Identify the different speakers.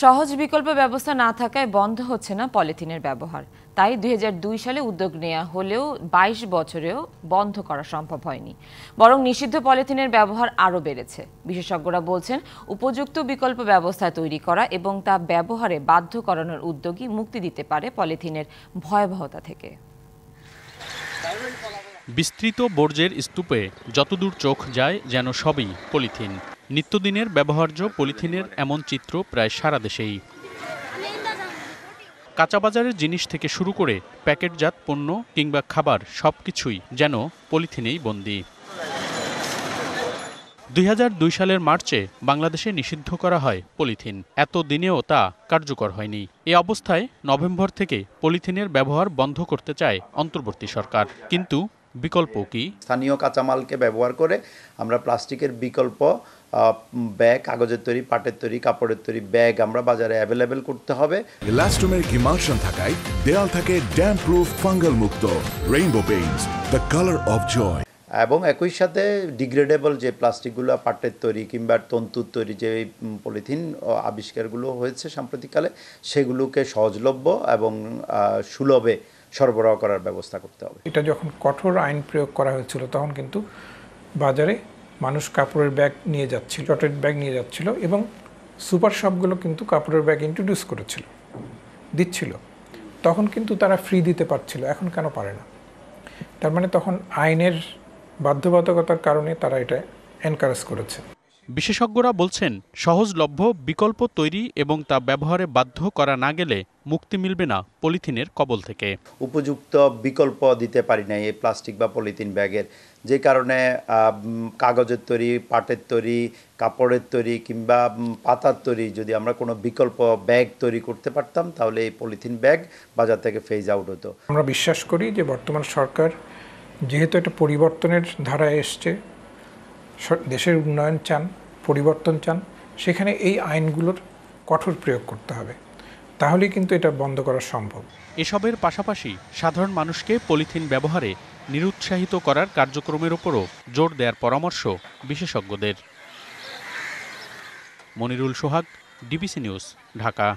Speaker 1: সহজ বিকল্প ব্যবস্থা না থাকায় বন্ধ হচ্ছে না পলিথিনের ব্যবহার। তাই ২০০২ সালে উদ্যোগ নেওয়া হলেও ২২ বছরেও বন্ধ করা সম্ভব হয়নি। বরং নিষিদ্ধ পলিথিনের ব্যবহার আরও বেড়েছে। বিশেষজ্ঞরা বলছেন, উপযুক্ত বিকল্প ব্যবস্থা তৈরি করা এবং তা ব্যবহারে বাধ্য করানোর উদ্যোগই মুক্তি দিতে পারে পলিথিনের ভয়াবহতা থেকে।
Speaker 2: বিস্তৃত বর্জ্যের স্তূপে যতদূর চোখ যায় যেন সবই পলিথিন। নিত্যদিনের ব্যবহার্য পলিথিনের এমন চিত্র প্রায় সারা দেশেই। কাঁচা বাজারের জিনিস থেকে শুরু করে প্যাকেটজাত পণ্য কিংবা খাবার সবকিছুই যেন পলিথিনেই বন্দী। ২০০২ সালের মার্চে বাংলাদেশে নিষিদ্ধ করা হয় পলিথিন। এত দিনেও তা কার্যকর হয়নি। এ অবস্থায় নভেম্বর থেকে পলিথিনের ব্যবহার বন্ধ করতে চায় অন্তর্বর্তী সরকার। কিন্তু বিকল্প কি?
Speaker 3: স্থানীয় কাঁচামালকে ব্যবহার করে আমরা প্লাস্টিকের বিকল্প ব্যাগ, কাগজের তৈরি, পাটের তৈরি, কাপড়ের তৈরি ব্যাগ আমরা বাজারে অ্যাভেলেবেল করতে হবে।
Speaker 4: ইলাস্টোমের ইমালশন থাকায় দেয়াল থাকে ড্যাম্প প্রুফ, ফাঙ্গাল মুক্ত। Rainbow Paints, the colour of joy.
Speaker 3: এবং একই সাথে ডিগ্রেডেবল যে প্লাস্টিকগুলো পাটের তৈরি কিংবা তন্তুর তৈরি যে পলিথিন আবিষ্কারগুলো হয়েছে সাম্প্রতিককালে, সেগুলোকে সহজলভ্য এবং সুলভে সরবরাহ করার ব্যবস্থা করতে হবে।
Speaker 5: এটা যখন কঠোর আইন প্রয়োগ করা হয়েছিল তখন কিন্তু বাজারে মানুষ কাপড়ের ব্যাগ নিয়ে যাচ্ছিল, চটের ব্যাগ নিয়ে যাচ্ছিল এবং সুপার শপগুলো কিন্তু কাপড়ের ব্যাগ ইন্ট্রোডিউস দিচ্ছিল। তখন কিন্তু তারা ফ্রি দিতে পারছিল, এখন কেন পারে না? তার মানে তখন আইনের বাধ্যবাধকতার কারণে তারা এটা এনকারেজ করেছে।
Speaker 2: বিশেষজ্ঞরা বলছেন, সহজলভ্য বিকল্প তৈরি এবং তা ব্যবহারে বাধ্য করা না গেলে মুক্তি মিলবে না পলিথিনের কবল থেকে।
Speaker 3: উপযুক্ত বিকল্প দিতে পারি না এই প্লাস্টিক বা পলিথিন ব্যাগের, যে কারণে কাগজের তৈরি, পাটের তৈরি, কাপড়ের তৈরি কিংবা পাতার তৈরি যদি আমরা কোনো বিকল্প ব্যাগ তৈরি করতে পারতাম, তাহলে এই পলিথিন ব্যাগ বাজার থেকে ফেজ আউট হতো।
Speaker 5: আমরা বিশ্বাস করি যে বর্তমান সরকার যেহেতু একটা পরিবর্তনের ধারায় এসছে, দেশের উন্নয়ন চান, পরিবর্তন চান, সেখানে এই আইনগুলোর কঠোর প্রয়োগ করতে হবে, তাহলেই কিন্তু এটা বন্ধ করা সম্ভব।
Speaker 2: এসবের পাশাপাশি সাধারণ মানুষকে পলিথিন ব্যবহারে নিরুৎসাহিত করার কার্যক্রমের উপরও জোর দেওয়ার পরামর্শ বিশেষজ্ঞদের। মনিরুল সোহাগ, ডিবিসি নিউজ, ঢাকা।